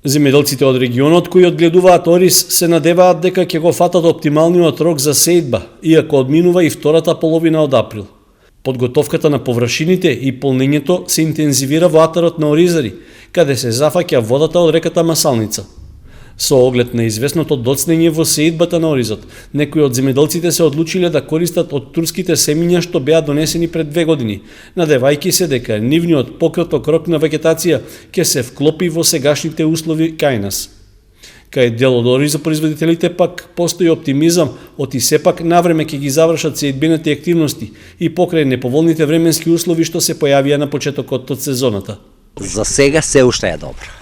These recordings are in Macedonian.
Земјоделците од регионот кои одгледуваат ориз се надеваат дека ќе го фатат оптималниот рок за сејдба, иако одминува и втората половина од април. Подготовката на површините и полнењето се интензивира во атарот на Оризари, каде се зафаќа водата од реката Масалница. Со оглед на известното доцнење во сеидбата на оризот, некои од земјоделците се одлучиле да користат од турските семиња што беа донесени пред 2 години, надевајќи се дека нивниот пократок рок на вегетација ќе се вклопи во сегашните услови кај нас. Кај дел од оризопроизводителите пак постои оптимизам, оти сепак навреме ќе ги завршат сеидбените активности и покрај неповолните временски услови што се појавија на почетокот од сезоната. За сега се уште е добро.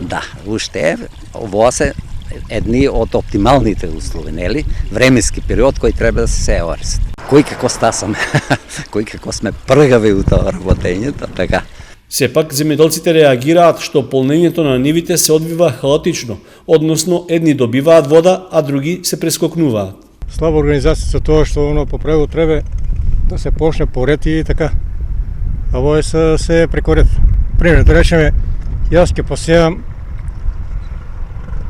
Да, уште е. Ова се едни од оптималните услови, нели? Временски период кој треба да се сее ориз. Кој како стасаме, кој како сме пргави у тоа работењето, така. Сепак, земјоделците реагираат што полнењето на нивите се одвива хаотично, односно едни добиваат вода, а други се прескокнуваат. Слаба организација со тоа што по правило треба да се почне по ред и така. А во се преко ред. Пример, да речеме, јас ќе посејам,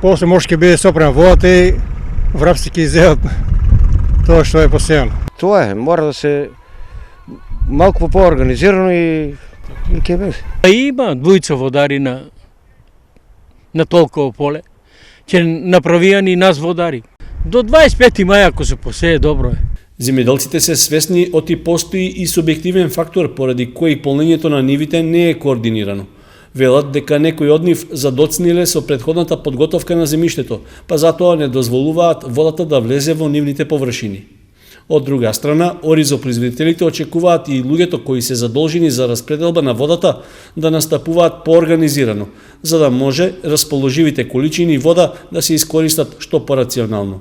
после може ќе биде сопрема водата и врапци ќе изеат тоа што е посејано. Тоа е, мора да се малку поорганизирано и ќе биде. Има двојца водари на толкова поле, ќе направијани и нас водари. До 25 мај ако се посее, добро е. Земјоделците се свесни оти постои и субјективен фактор поради кој полнењето на нивите не е координирано. Велат дека некои од нив задоцниле со претходната подготовка на земјиштето, па затоа не дозволуваат водата да влезе во нивните површини. Од друга страна, оризопроизводителите очекуваат и луѓето кои се задолжени за распределба на водата да настапуваат поорганизирано, за да може расположивите количини вода да се искористат што порационално.